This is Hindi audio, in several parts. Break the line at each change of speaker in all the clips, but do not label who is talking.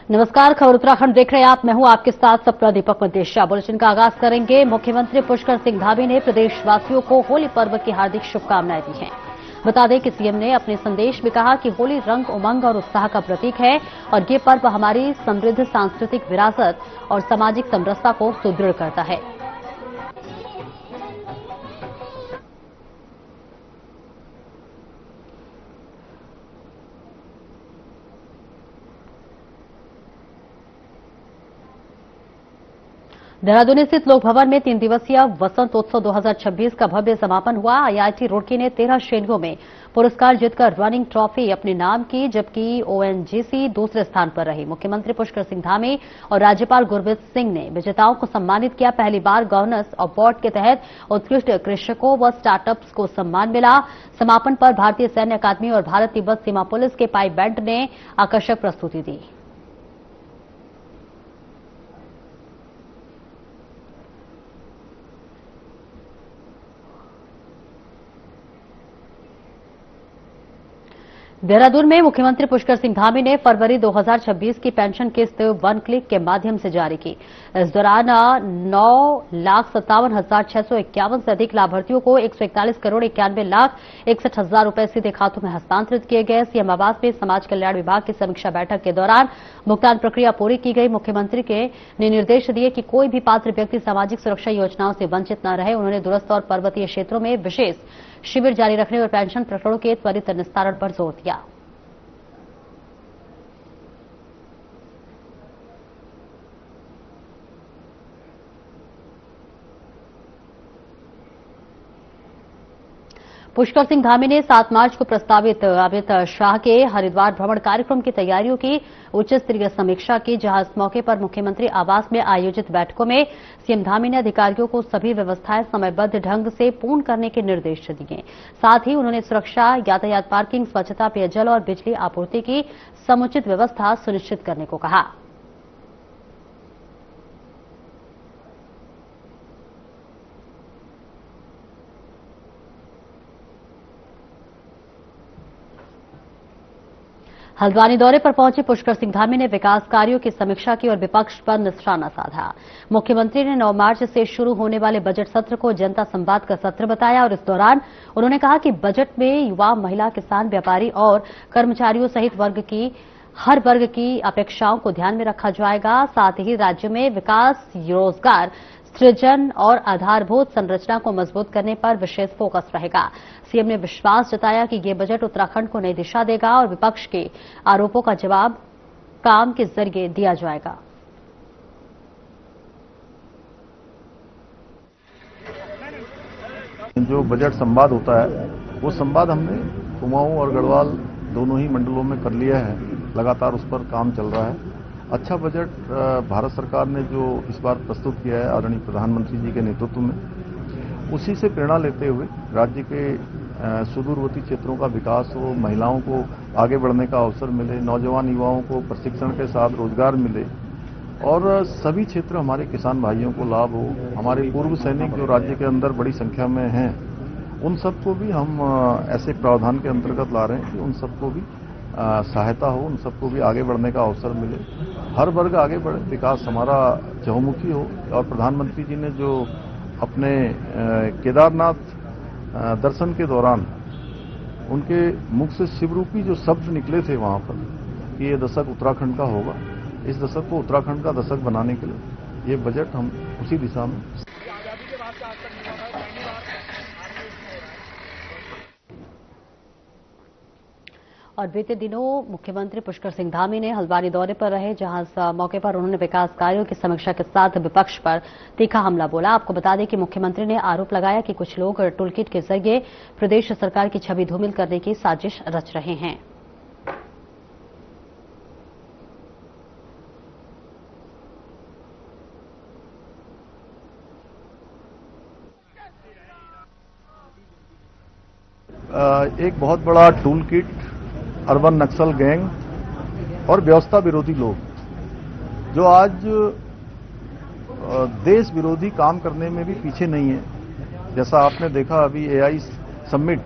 नमस्कार, खबर उत्तराखंड देख रहे हैं आप। मैं हूं आपके साथ सपना दीपक मदेशिया। बुलेटिन का आगाज करेंगे। मुख्यमंत्री पुष्कर सिंह धामी ने प्रदेशवासियों को होली पर्व की हार्दिक शुभकामनाएं दी हैं। बता दें कि सीएम ने अपने संदेश में कहा कि होली रंग, उमंग और उत्साह का प्रतीक है और ये पर्व हमारी समृद्ध सांस्कृतिक विरासत और सामाजिक समरसता को सुदृढ़ करता है। देहरादून स्थित लोक भवन में 3 दिवसीय वसंत उत्सव 2026 का भव्य समापन हुआ। आईआईटी रुड़की ने 13 श्रेणियों में पुरस्कार जीतकर रनिंग ट्रॉफी अपने नाम की, जबकि ओएनजीसी दूसरे स्थान पर रही। मुख्यमंत्री पुष्कर सिंह धामी और राज्यपाल गुरमीत सिंह ने विजेताओं को सम्मानित किया। पहली बार गवर्नेंस अवार्ड के तहत उत्कृष्ट कृषकों व स्टार्टअप्स को सम्मान मिला। समापन पर भारतीय सैन्य अकादमी और भारत तिब्बत सीमा पुलिस के पाइप बैंड ने आकर्षक प्रस्तुति दी। देहरादून में मुख्यमंत्री पुष्कर सिंह धामी ने फरवरी 2026 की पेंशन किस्त 1 क्लिक के माध्यम से जारी की। इस दौरान 9,57,651 से अधिक लाभार्थियों को 141 करोड़ 91 लाख 61 हजार रुपए सीधे खातों में हस्तांतरित किए गए। सीएम आवास में समाज कल्याण विभाग की समीक्षा बैठक के दौरान भुगतान प्रक्रिया पूरी की गई। मुख्यमंत्री ने निर्देश दिए कि कोई भी पात्र व्यक्ति सामाजिक सुरक्षा योजनाओं से वंचित न रहे। उन्होंने दूरस्थ और पर्वतीय क्षेत्रों में विशेष शिविर जारी रखने और पेंशन प्रकरणों के त्वरित निस्तारण पर जोर दिया। पुष्कर सिंह धामी ने 7 मार्च को प्रस्तावित अमित शाह के हरिद्वार भ्रमण कार्यक्रम की तैयारियों की उच्च स्तरीय समीक्षा की, जहां इस मौके पर मुख्यमंत्री आवास में आयोजित बैठकों में सीएम धामी ने अधिकारियों को सभी व्यवस्थाएं समयबद्ध ढंग से पूर्ण करने के निर्देश दिए। साथ ही उन्होंने सुरक्षा, यातायात, पार्किंग, स्वच्छता, पेयजल और बिजली आपूर्ति की समुचित व्यवस्था सुनिश्चित करने को कहा। हल्द्वानी दौरे पर पहुंचे पुष्कर सिंह धामी ने विकास कार्यों की समीक्षा की और विपक्ष पर निशाना साधा। मुख्यमंत्री ने 9 मार्च से शुरू होने वाले बजट सत्र को जनता संवाद का सत्र बताया और इस दौरान उन्होंने कहा कि बजट में युवा, महिला, किसान, व्यापारी और कर्मचारियों सहित हर वर्ग की अपेक्षाओं को ध्यान में रखा जाएगा। साथ ही राज्य में विकास, रोजगार सृजन और आधारभूत संरचना को मजबूत करने पर विशेष फोकस रहेगा। सीएम ने विश्वास जताया कि ये बजट उत्तराखंड को नई दिशा देगा और विपक्ष के आरोपों का जवाब काम के जरिए दिया जाएगा।
जो बजट संवाद होता है वो संवाद हमने कुमाऊं और गढ़वाल दोनों ही मंडलों में कर लिया है। लगातार उस पर काम चल रहा है। अच्छा बजट भारत सरकार ने जो इस बार प्रस्तुत किया है आदरणीय प्रधानमंत्री जी के नेतृत्व में, उसी से प्रेरणा लेते हुए राज्य के सुदूरवर्ती क्षेत्रों का विकास हो, महिलाओं को आगे बढ़ने का अवसर मिले, नौजवान युवाओं को प्रशिक्षण के साथ रोजगार मिले और सभी क्षेत्र हमारे किसान भाइयों को लाभ हो। हमारे पूर्व सैनिक जो राज्य के अंदर बड़ी संख्या में हैं, उन सबको भी हम ऐसे प्रावधान के अंतर्गत ला रहे हैं कि उन सबको भी सहायता हो, उन सबको भी आगे बढ़ने का अवसर मिले, हर वर्ग आगे बढ़े, विकास हमारा चहुमुखी हो। और प्रधानमंत्री जी ने जो अपने केदारनाथ दर्शन के दौरान उनके मुख से शिवरूपी जो शब्द निकले थे वहां पर कि ये दशक उत्तराखंड का होगा, इस दशक को उत्तराखंड का दशक बनाने के लिए ये बजट हम उसी दिशा में।
और बीते दिनों मुख्यमंत्री पुष्कर सिंह धामी ने हल्द्वानी दौरे पर रहे, जहां इस मौके पर उन्होंने विकास कार्यों की समीक्षा के साथ विपक्ष पर तीखा हमला बोला। आपको बता दें कि मुख्यमंत्री ने आरोप लगाया कि कुछ लोग टूलकिट के जरिए प्रदेश सरकार की छवि धूमिल करने की साजिश रच रहे हैं।
एक बहुत बड़ा टूलकिट अर्बन नक्सल गैंग और व्यवस्था विरोधी लोग जो आज देश विरोधी काम करने में भी पीछे नहीं है। जैसा आपने देखा अभी एआई समिट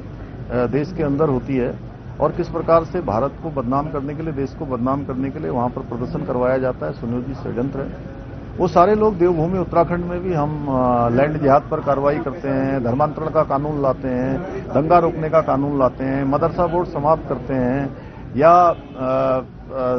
देश के अंदर होती है और किस प्रकार से भारत को बदनाम करने के लिए, देश को बदनाम करने के लिए वहां पर प्रदर्शन करवाया जाता है, सुनियोजित षड्यंत्र है। वो सारे लोग देवभूमि उत्तराखंड में भी हम लैंड जिहाद पर कार्रवाई करते हैं, धर्मांतरण का कानून लाते हैं, दंगा रोकने का कानून लाते हैं, मदरसा बोर्ड समाप्त करते हैं, या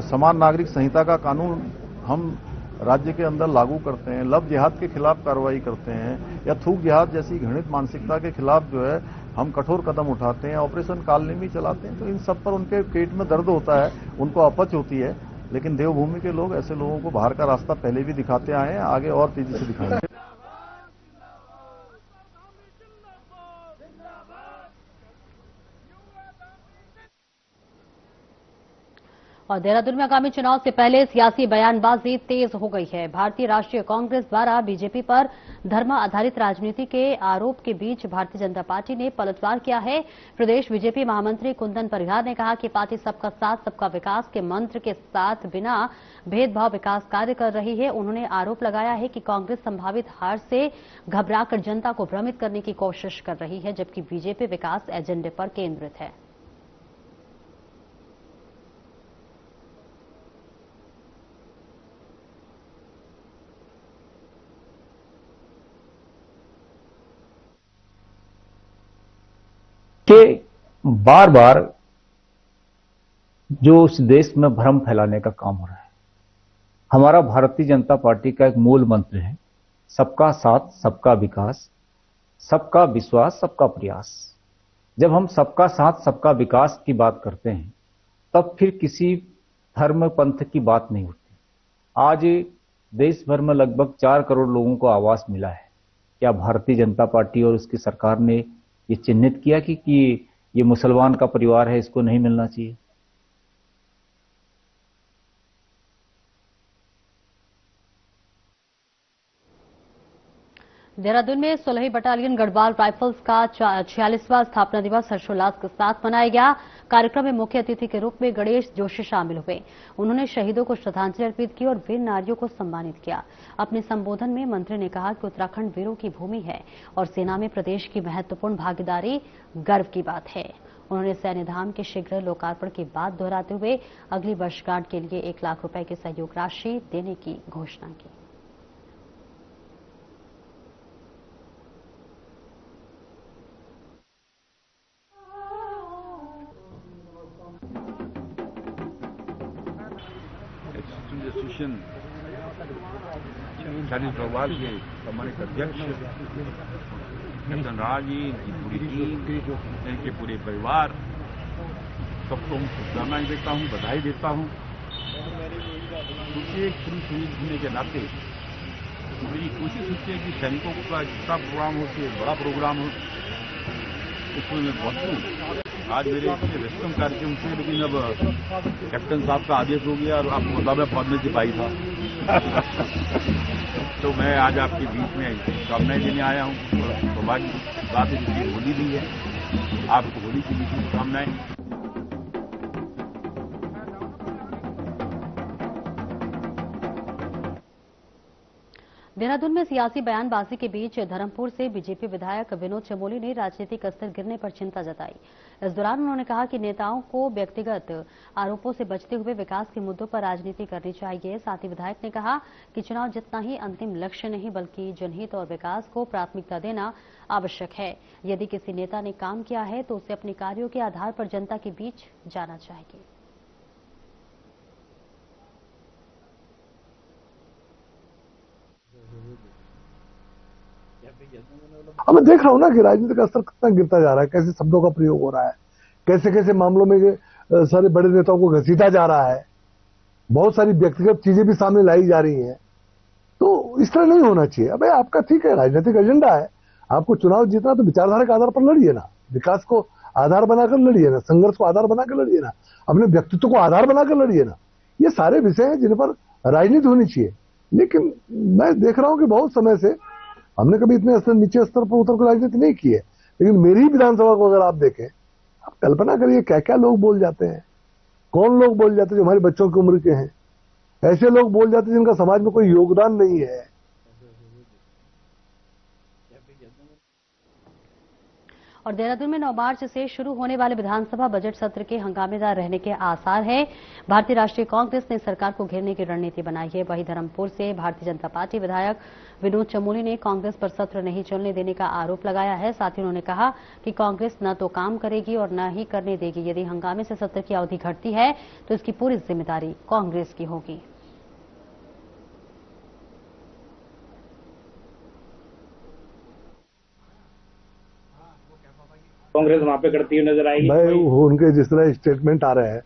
समान नागरिक संहिता का कानून हम राज्य के अंदर लागू करते हैं, लव जिहाद के खिलाफ कार्रवाई करते हैं, या थूक जिहाद जैसी घृणित मानसिकता के खिलाफ जो है हम कठोर कदम उठाते हैं, ऑपरेशन कालनेमी चलाते हैं। तो इन सब पर उनके पेट में दर्द होता है, उनको अपच होती है, लेकिन देवभूमि के लोग ऐसे लोगों को बाहर का रास्ता पहले भी दिखाते आए हैं, आगे और तेजी से दिखाएंगे।
और देहरादून में आगामी चुनाव से पहले सियासी बयानबाजी तेज हो गई है। भारतीय राष्ट्रीय कांग्रेस द्वारा बीजेपी पर धर्म आधारित राजनीति के आरोप के बीच भारतीय जनता पार्टी ने पलटवार किया है। प्रदेश बीजेपी महामंत्री कुंदन परिहार ने कहा कि पार्टी सबका साथ सबका विकास के मंत्र के साथ बिना भेदभाव विकास कार्य कर रही है। उन्होंने आरोप लगाया है कि कांग्रेस संभावित हार से घबराकर जनता को भ्रमित करने की कोशिश कर रही है, जबकि बीजेपी विकास एजेंडे पर केंद्रित है।
कि बार बार जो इस देश में भ्रम फैलाने का काम हो रहा है। हमारा भारतीय जनता पार्टी का एक मूल मंत्र है, सबका साथ सबका विकास, सबका विश्वास सबका प्रयास। जब हम सबका साथ सबका विकास की बात करते हैं तब फिर किसी धर्म पंथ की बात नहीं उठती। आज देश भर में लगभग 4 करोड़ लोगों को आवास मिला है। क्या भारतीय जनता पार्टी और उसकी सरकार ने ये चिन्हित किया कि ये मुसलमान का परिवार है, इसको नहीं मिलना चाहिए?
देहरादून में 16वीं बटालियन गढ़वाल राइफल्स का 46वां स्थापना दिवस हर्षोल्लास के साथ मनाया गया। कार्यक्रम में मुख्य अतिथि के रूप में गणेश जोशी शामिल हुए। उन्होंने शहीदों को श्रद्धांजलि अर्पित की और वीर नारियों को सम्मानित किया। अपने संबोधन में मंत्री ने कहा कि उत्तराखंड वीरों की भूमि है और सेना में प्रदेश की महत्वपूर्ण भागीदारी गर्व की बात है। उन्होंने सैन्य धाम के शीघ्र लोकार्पण की बात दोहराते हुए अगली वर्षगांठ के लिए 1 लाख रुपए की सहयोग राशि देने की घोषणा की।
एसोसिएशन 40 गढ़वाल के सम्मानित अध्यक्ष कैप्टन राज जी, इनकी पूरी टीम, इनके पूरे परिवार, सबको शुभकामनाएं देता हूं, बधाई देता हूं। क्योंकि एक पूरी शहीद होने के नाते मेरी कोशिश होती है कि सैनिकों का जितना प्रोग्राम हो, उससे बड़ा प्रोग्राम हो, उसमें मैं पहुंचूं। आज मेरे वेस्टर्न कार्यक्रम थे, लेकिन अब कैप्टन साहब का आदेश हो गया और आपको पता मैं फौज में सिपाही था तो मैं आज आपके बीच में शुभकामनाएं देने आया हूँ। सौभाग्य की बात है कि होली भी है, आपको होली की भी शुभकामनाएं।
देहरादून में सियासी बयानबाजी के बीच धर्मपुर से बीजेपी विधायक विनोद चमोली ने राजनीतिक स्तर गिरने पर चिंता जताई। इस दौरान उन्होंने कहा कि नेताओं को व्यक्तिगत आरोपों से बचते हुए विकास के मुद्दों पर राजनीति करनी चाहिए। साथ ही विधायक ने कहा कि चुनाव जितना ही अंतिम लक्ष्य नहीं, बल्कि जनहित और विकास को प्राथमिकता देना आवश्यक है। यदि किसी नेता ने काम किया है तो उसे अपने कार्यों के आधार पर जनता के बीच जाना चाहिए।
अब मैं देख रहा हूं ना कि राजनीति का स्तर कितना गिरता जा रहा है, कैसे शब्दों का प्रयोग हो रहा है, कैसे कैसे मामलों में सारे बड़े नेताओं को घसीटा जा रहा है, बहुत सारी व्यक्तिगत चीजें भी सामने लाई जा रही हैं। तो इस तरह नहीं होना चाहिए। अबे आपका ठीक है, राजनीतिक एजेंडा है, आपको चुनाव जीतना, तो विचारधारा के आधार पर लड़िए ना, विकास को आधार बनाकर लड़िए ना, संघर्ष को आधार बनाकर लड़िए ना, अपने व्यक्तित्व को आधार बनाकर लड़िए ना। ये सारे विषय हैं जिन पर राजनीति होनी चाहिए। लेकिन मैं देख रहा हूं कि बहुत समय से हमने कभी इतने स्तर, नीचे स्तर पर उतर कर राजनीति नहीं की है, लेकिन मेरी विधानसभा को अगर आप देखें, आप कल्पना करिए क्या क्या लोग बोल जाते हैं, कौन लोग बोल जाते हैं जो हमारे बच्चों की उम्र के हैं, ऐसे लोग बोल जाते हैं जिनका समाज में कोई योगदान नहीं है।
और देहरादून में 9 मार्च से शुरू होने वाले विधानसभा बजट सत्र के हंगामेदार रहने के आसार हैं। भारतीय राष्ट्रीय कांग्रेस ने सरकार को घेरने की रणनीति बनाई है। वहीं धर्मपुर से भारतीय जनता पार्टी विधायक विनोद चमोली ने कांग्रेस पर सत्र नहीं चलने देने का आरोप लगाया है। साथ ही उन्होंने कहा कि कांग्रेस न तो काम करेगी और न ही करने देगी। यदि हंगामे से सत्र की अवधि घटती है तो इसकी पूरी जिम्मेदारी कांग्रेस की होगी।
कांग्रेस वहां पे करती हुई नजर आएगी।
भाई उनके जिस तरह स्टेटमेंट आ रहे हैं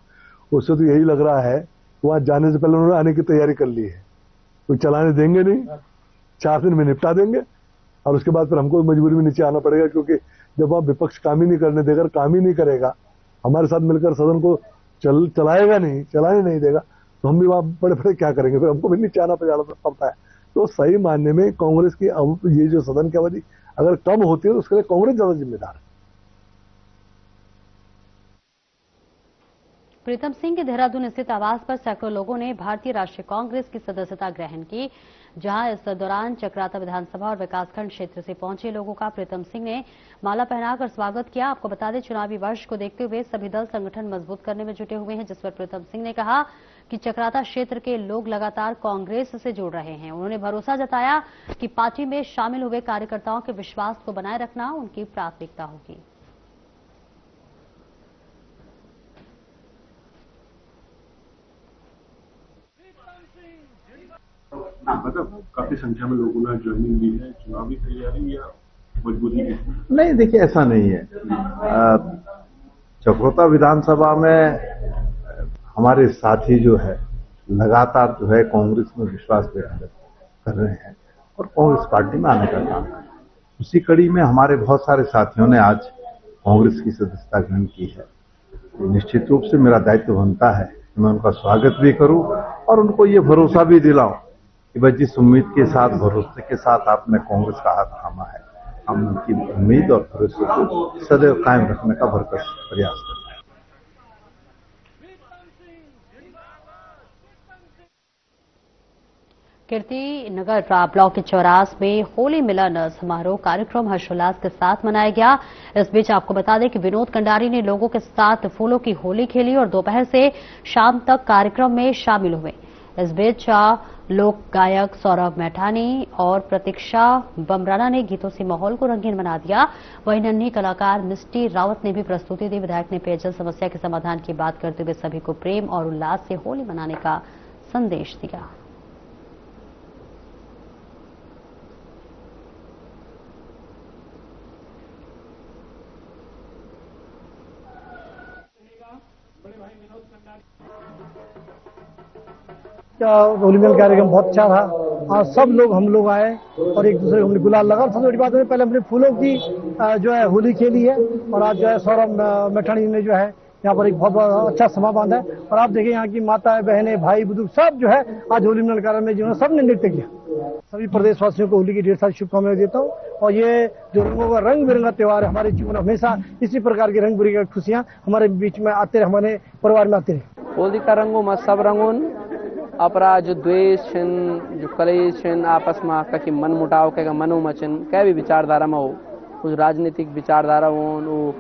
उससे तो यही लग रहा है वहां जाने से पहले उन्होंने आने की तैयारी कर ली है। कोई चलाने देंगे नहीं, 4 दिन में निपटा देंगे और उसके बाद फिर हमको मजबूरी में नीचे आना पड़ेगा, क्योंकि जब वहां विपक्ष काम ही नहीं करने देगा, काम ही नहीं करेगा, हमारे साथ मिलकर सदन को चलाएगा नहीं, चलाने नहीं देगा, तो हम भी वहां बड़े बड़े क्या करेंगे, फिर हमको भी नीचे आना पड़ता है। तो सही मानने में कांग्रेस की अब ये जो सदन की अवधि अगर कम होती है तो उसके लिए कांग्रेस ज्यादा जिम्मेदार है।
प्रीतम सिंह के देहरादून स्थित आवास पर सैकड़ों लोगों ने भारतीय राष्ट्रीय कांग्रेस की सदस्यता ग्रहण की, जहां इस दौरान चक्राता विधानसभा और विकासखंड क्षेत्र से पहुंचे लोगों का प्रीतम सिंह ने माला पहनाकर स्वागत किया। आपको बता दें, चुनावी वर्ष को देखते हुए सभी दल संगठन मजबूत करने में जुटे हुए हैं, जिस पर प्रीतम सिंह ने कहा कि चक्राता क्षेत्र के लोग लगातार कांग्रेस से जुड़ रहे हैं। उन्होंने भरोसा जताया कि पार्टी में शामिल हुए कार्यकर्ताओं के विश्वास को बनाए रखना उनकी प्राथमिकता होगी।
मतलब काफी संख्या में लोगों ने ज्वाइनिंग दी है, चुनावी तैयारी या मजबूरी है?
नहीं, देखिए ऐसा नहीं है। चक्रोता विधानसभा में हमारे साथी जो है लगातार जो है कांग्रेस में विश्वास व्यक्त कर रहे हैं और कांग्रेस पार्टी में आने का काम कर रहे हैं। उसी कड़ी में हमारे बहुत सारे साथियों ने आज कांग्रेस की सदस्यता ग्रहण की है। निश्चित रूप से मेरा दायित्व बनता है कि मैं उनका स्वागत भी करूं और उनको ये भरोसा भी दिलाऊं कि भाई जिस उम्मीद के साथ, भरोसे के साथ आपने कांग्रेस का हाथ थामा है, हम उनकी उम्मीद और भरोसे को सदैव कायम रखने का भरसक प्रयास करते हैं।
कीर्ति नगर ब्लॉक के चौरास में होली मिलन समारोह कार्यक्रम हर्षोल्लास के साथ मनाया गया। इस बीच आपको बता दें कि विनोद कंडारी ने लोगों के साथ फूलों की होली खेली और दोपहर से शाम तक कार्यक्रम में शामिल हुए। इस बीच लोक गायक सौरभ मैठानी और प्रतीक्षा बमराना ने गीतों से माहौल को रंगीन बना दिया। वहीं नन्ही कलाकार मिस्टी रावत ने भी प्रस्तुति दी। विधायक ने पेयजल समस्या के समाधान की बात करते हुए सभी को प्रेम और उल्लास से होली मनाने का संदेश दिया।
होली मिलन कार्यक्रम बहुत अच्छा था। आज सब लोग हम लोग आए और एक दूसरे को हमने गुलाल लगा। सबसे बड़ी बात है पहले हमने फूलों की जो है होली खेली है और आज जो है सौरभ मैठानी ने जो है यहाँ पर एक बहुत अच्छा समा बांधा है। और आप देखिए यहाँ की माताएं, बहनें, भाई, बुजुर्ग सब जो है आज होली मिलन कार्यक्रम में जिन्होंने सबने नृत्य किया। सभी प्रदेशवासियों को होली की ढेर सारी शुभकामनाएं देता हूँ और ये जो रंगों का रंग बिरंगा त्योहार है, हमारे जीवन हमेशा इसी प्रकार की रंग बिरंगी खुशियां हमारे बीच में आते रहे, हमारे परिवार में आते रहे।
होली का रंगों में सब रंगोन अपरा जो द्वेष जो कलेश आपस में कहीं मन मुटाव के मनो मचन कै भी विचारधारा में हो, कुछ राजनीतिक विचारधारा हो, वो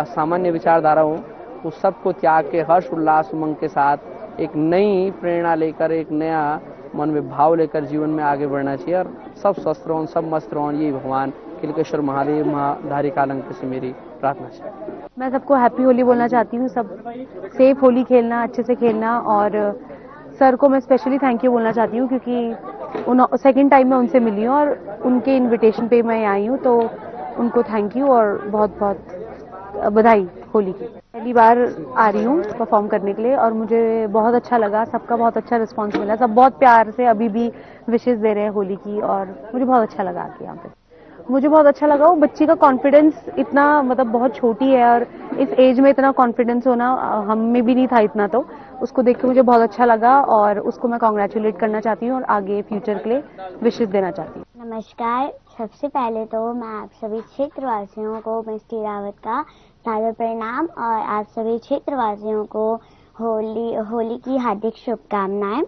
सामान्य विचारधारा हो, उस सबको त्याग के हर्ष उल्लास उमंग के साथ एक नई प्रेरणा लेकर, एक नया मन में भाव लेकर जीवन में आगे बढ़ना चाहिए और सब स्वस्थ रहो, सब मस्त रहो। ये भगवान किलकेश्वर महादेव महाधारी कालंक से मेरी प्रार्थना है।
मैं सबको हैप्पी होली बोलना चाहती हूँ। सब सेफ होली खेलना, अच्छे से खेलना और सर को मैं स्पेशली थैंक यू बोलना चाहती हूँ क्योंकि सेकंड टाइम मैं उनसे मिली हूँ और उनके इनविटेशन पे मैं आई हूँ, तो उनको थैंक यू और बहुत बहुत बधाई होली की। पहली बार आ रही हूँ परफॉर्म करने के लिए और मुझे बहुत अच्छा लगा। सबका बहुत अच्छा रिस्पांस मिला, सब बहुत प्यार से अभी भी विशेष दे रहे हैं होली की और मुझे बहुत अच्छा लगा आके यहाँ पे। मुझे बहुत अच्छा लगा वो बच्ची का कॉन्फिडेंस इतना, मतलब बहुत छोटी है और इस एज में इतना कॉन्फिडेंस होना हम में भी नहीं था इतना, तो उसको देख के मुझे बहुत अच्छा लगा और उसको मैं कॉन्ग्रेचुलेट करना चाहती हूँ और आगे फ्यूचर के लिए विशेष देना चाहती हूँ।
नमस्कार, सबसे पहले तो मैं आप सभी क्षेत्रवासियों को मिस्टी रावत का सादर प्रणाम और आप सभी क्षेत्रवासियों को होली की हार्दिक शुभकामनाएं।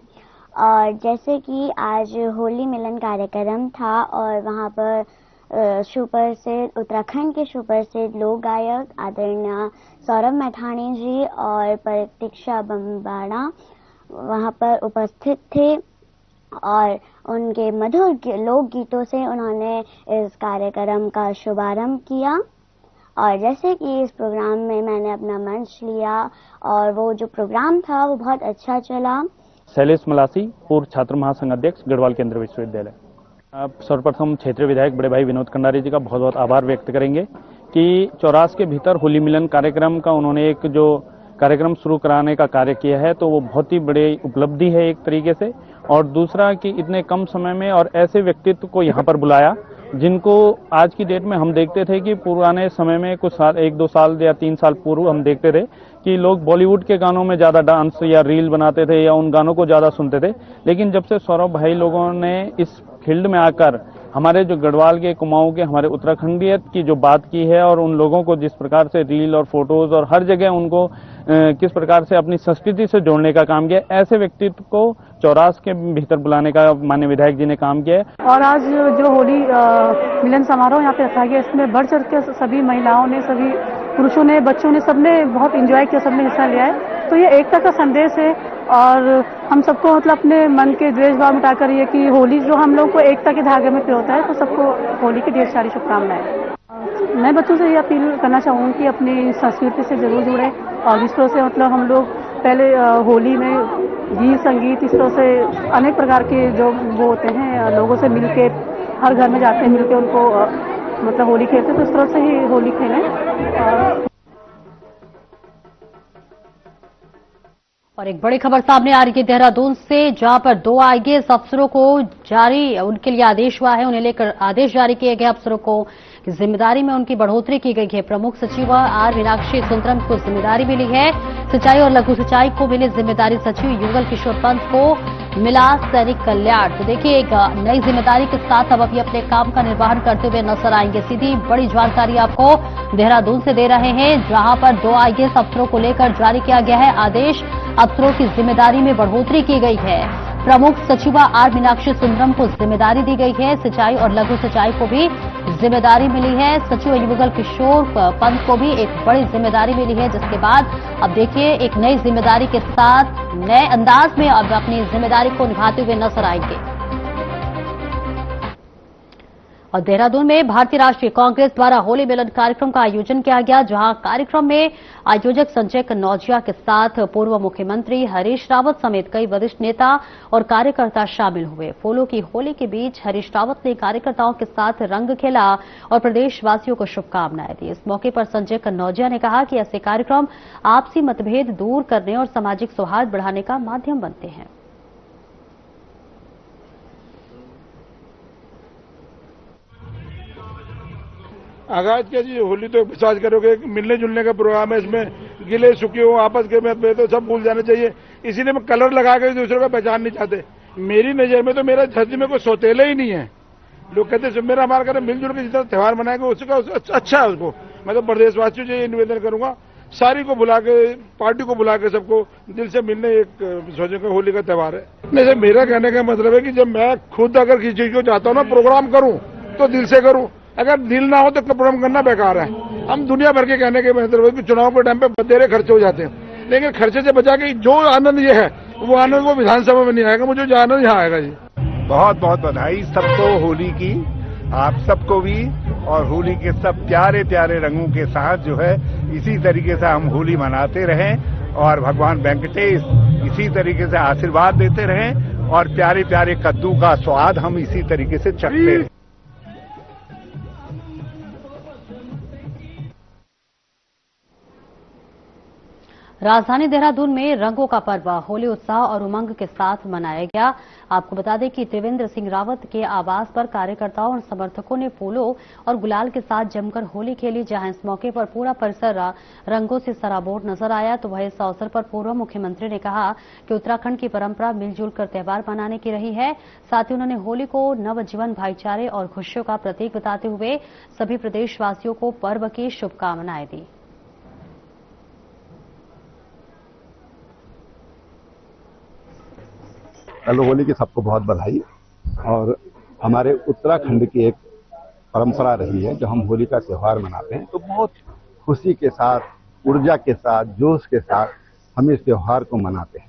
और जैसे कि आज होली मिलन कार्यक्रम था और वहाँ पर सुप्रसिद्ध उत्तराखंड के सुप्रसिद्ध लोक गायक आदरणीय सौरभ मैठाणी जी और प्रतीक्षा बम्बाड़ा वहां पर उपस्थित थे और उनके मधुर लोकगीतों से उन्होंने इस कार्यक्रम का शुभारंभ किया। और जैसे कि इस प्रोग्राम में मैंने अपना मंच लिया और वो जो प्रोग्राम था वो बहुत अच्छा चला।
शैलेश मलासी, पूर्व छात्र महासंघ अध्यक्ष, गढ़वाल केंद्रीय विश्वविद्यालय। सर्वप्रथम क्षेत्रीय विधायक बड़े भाई विनोद कंडारी जी का बहुत बहुत आभार व्यक्त करेंगे कि चौरास के भीतर होली मिलन कार्यक्रम का उन्होंने एक जो कार्यक्रम शुरू कराने का कार्य किया है तो वो बहुत ही बड़ी उपलब्धि है एक तरीके से। और दूसरा कि इतने कम समय में और ऐसे व्यक्तित्व को यहाँ पर बुलाया जिनको आज की डेट में हम देखते थे कि पुराने समय में कुछ साल 1-2 साल या 3 साल पूर्व हम देखते थे कि लोग बॉलीवुड के गानों में ज्यादा डांस या रील बनाते थे या उन गानों को ज्यादा सुनते थे। लेकिन जब से सौरभ भाई लोगों ने इस फील्ड में आकर हमारे जो गढ़वाल के कुमाऊं के हमारे उत्तराखंडियत की जो बात की है और उन लोगों को जिस प्रकार से रील और फोटोज और हर जगह उनको किस प्रकार से अपनी संस्कृति से जोड़ने का काम किया, ऐसे व्यक्तित्व को चौरास के भीतर बुलाने का माननीय विधायक जी ने काम किया है।
और आज जो होली मिलन समारोह यहाँ पे रखा गया इसमें बढ़ चढ़ के सभी महिलाओं ने, सभी पुरुषों ने, बच्चों ने, सबने बहुत एंजॉय किया, सबने हिस्सा लिया है। तो ये एकता का संदेश है और हम सबको मतलब अपने मन के द्वेष भाव मिटाकर ये कि होली जो हम लोग को एकता के धागे में पिरोता है, तो सबको होली की ढेर सारी शुभकामनाएं। मैं बच्चों से ये अपील करना चाहूँगी कि अपनी संस्कृति से जरूर जुड़े और जिस तरह से मतलब हम लोग पहले होली में गीत संगीत इस तरह से अनेक प्रकार के जो वो होते हैं लोगों से मिलके हर घर में जाते हैं, मिलके उनको मतलब होली खेलते हैं, तो इस तरह से ही होली खेलें।
और एक बड़ी खबर सामने आ रही है देहरादून से, जहां पर 2 आईएएस अफसरों को उनके लिए आदेश हुआ है, उन्हें लेकर आदेश जारी किए गए। अफसरों को जिम्मेदारी में उनकी बढ़ोतरी की गई है। प्रमुख सचिव आर मीनाक्षी सुंदरम को जिम्मेदारी मिली है। सिंचाई और लघु सिंचाई को मिली जिम्मेदारी सचिव युगल किशोर पंत को मिला सैनिक कल्याण। तो देखिए एक नई जिम्मेदारी के साथ अब अभी अपने काम का निर्वहन करते हुए नजर आएंगे। सीधी बड़ी जानकारी आपको देहरादून से दे रहे हैं, जहां पर 2 आईएएस अफसरों को लेकर जारी किया गया है आदेश। अफसरों की जिम्मेदारी में बढ़ोतरी की गई है। प्रमुख सचिवा आर मीनाक्षी सुंदरम को जिम्मेदारी दी गई है। सिंचाई और लघु सिंचाई को भी जिम्मेदारी मिली है। सचिव युगल किशोर पंत को भी एक बड़ी जिम्मेदारी मिली है, जिसके बाद अब देखिए एक नई जिम्मेदारी के साथ नए अंदाज में अब अपनी जिम्मेदारी को निभाते हुए नजर आएंगे। और देहरादून में भारतीय राष्ट्रीय कांग्रेस द्वारा होली मिलन कार्यक्रम का आयोजन किया गया, जहां कार्यक्रम में आयोजक संजय कन्नौजिया के साथ पूर्व मुख्यमंत्री हरीश रावत समेत कई वरिष्ठ नेता और कार्यकर्ता शामिल हुए। फूलों की होली के बीच हरीश रावत ने कार्यकर्ताओं के साथ रंग खेला और प्रदेशवासियों को शुभकामनाएं दी। इस मौके पर संजय कन्नौजिया ने कहा कि ऐसे कार्यक्रम आपसी मतभेद दूर करने और सामाजिक सौहार्द बढ़ाने का माध्यम बनते हैं।
आगाज क्या जी, होली तो विश्वास करोगे मिलने जुलने का प्रोग्राम है, इसमें गिले सुखे हो आपस के में तो सब भूल जाने चाहिए। इसीलिए मैं कलर लगा के दूसरों का पहचान नहीं चाहते। मेरी नजर में तो मेरा धरती में कोई सौतेला ही नहीं है। लोग कहते मेरा हमारा कहते मिलजुल के जितना त्यौहार मनाएंगे उसका अच्छा है उसको। मैं तो प्रदेशवासियों से ये निवेदन करूंगा, सारी को बुला के, पार्टी को बुला के सबको दिल से मिलने एक सोचे कि होली का त्यौहार है। जैसे मेरा कहने का मतलब है कि जब मैं खुद अगर किसी चीज को चाहता हूँ ना प्रोग्राम करूँ तो दिल से करूँ, अगर दिल ना हो तो प्रोग्राम करना बेकार है। हम दुनिया भर के कहने के मतलब है कि चुनाव के टाइम पे बतेरे खर्चे हो जाते हैं, लेकिन खर्चे से बचा के जो आनंद ये है वो आनंद वो विधानसभा में नहीं आएगा। मुझे जो आनंद यहाँ आएगा जी।
बहुत बहुत बधाई सबको होली की, आप सबको भी, और होली के सब प्यारे प्यारे रंगों के साथ जो है इसी तरीके से हम होली मनाते रहें और भगवान वेंकटेश इसी तरीके से आशीर्वाद देते रहें और प्यारे प्यारे कद्दू का स्वाद हम इसी तरीके से चखते रहें।
राजधानी देहरादून में रंगों का पर्व होली उत्साह और उमंग के साथ मनाया गया। आपको बता दें कि त्रिवेंद्र सिंह रावत के आवास पर कार्यकर्ताओं और समर्थकों ने फूलों और गुलाल के साथ जमकर होली खेली, जहां इस मौके पर पूरा परिसर रंगों से सराबोर नजर आया। तो वह इस अवसर पर पूर्व मुख्यमंत्री ने कहा कि उत्तराखंड की परंपरा मिलजुल कर त्यौहार मनाने की रही है। साथ ही उन्होंने होली को नवजीवन, भाईचारे और खुशियों का प्रतीक बताते हुए सभी प्रदेशवासियों को पर्व की शुभकामनाएं दी।
हेलो होली की सबको बहुत बधाई। और हमारे उत्तराखंड की एक परंपरा रही है, जो हम होली का त्यौहार मनाते हैं तो बहुत खुशी के साथ, ऊर्जा के साथ, जोश के साथ हम इस त्योहार को मनाते हैं।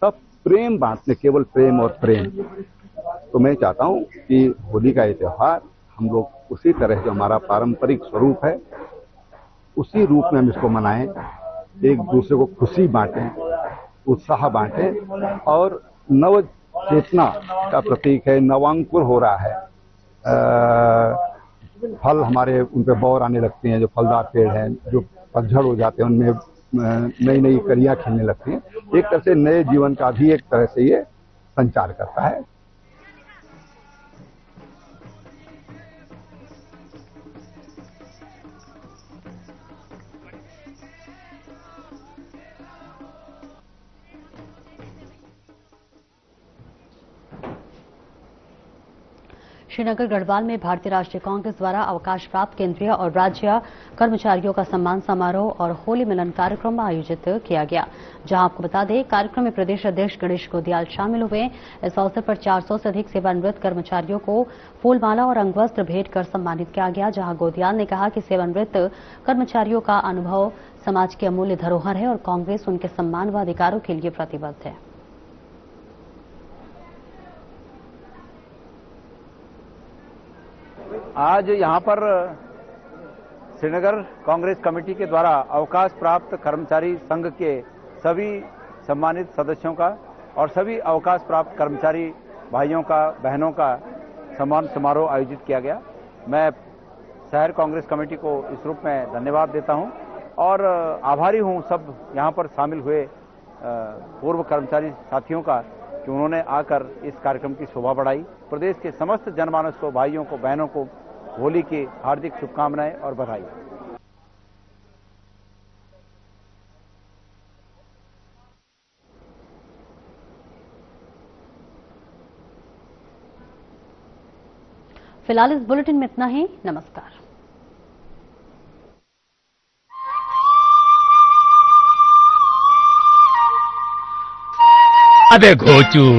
सब प्रेम बांटने, केवल प्रेम और प्रेम। तो मैं चाहता हूं कि होली का ये त्योहार हम लोग उसी तरह जो हमारा पारंपरिक स्वरूप है उसी रूप में हम इसको मनाएं, एक दूसरे को खुशी बांटें, उत्साह बांटें और नव चेतना का प्रतीक है, नवांकुर हो रहा है। फल हमारे उन पे बौर आने लगते हैं, जो फलदार पेड़ हैं, जो पतझड़ हो जाते हैं उनमें नई नई कलियां खिलने लगती हैं। एक तरह से नए जीवन का भी एक तरह से ये संचार करता है।
श्रीनगर गढ़वाल में भारतीय राष्ट्रीय कांग्रेस द्वारा अवकाश प्राप्त केंद्रीय और राज्य कर्मचारियों का सम्मान समारोह और होली मिलन कार्यक्रम आयोजित किया गया, जहां आपको बता दें कार्यक्रम में प्रदेश अध्यक्ष गणेश गोदियाल शामिल हुए। इस अवसर पर 400 से अधिक सेवानिवृत्त कर्मचारियों को फूलमाला और अंगवस्त्र भेंट कर सम्मानित किया गया, जहां गोदियाल ने कहा कि सेवानिवृत्त कर्मचारियों का अनुभव समाज की अमूल्य धरोहर है और कांग्रेस उनके सम्मान व अधिकारों के लिए प्रतिबद्ध है।
आज यहाँ पर श्रीनगर कांग्रेस कमेटी के द्वारा अवकाश प्राप्त कर्मचारी संघ के सभी सम्मानित सदस्यों का और सभी अवकाश प्राप्त कर्मचारी भाइयों का, बहनों का सम्मान समारोह आयोजित किया गया। मैं शहर कांग्रेस कमेटी को इस रूप में धन्यवाद देता हूं और आभारी हूं सब यहाँ पर शामिल हुए पूर्व कर्मचारी साथियों का कि उन्होंने आकर इस कार्यक्रम की शोभा बढ़ाई। प्रदेश के समस्त जनमानस को, भाइयों को, बहनों को होली की हार्दिक शुभकामनाएं और बधाई।
फिलहाल इस बुलेटिन में इतना ही। नमस्कार।
अबे घोचू।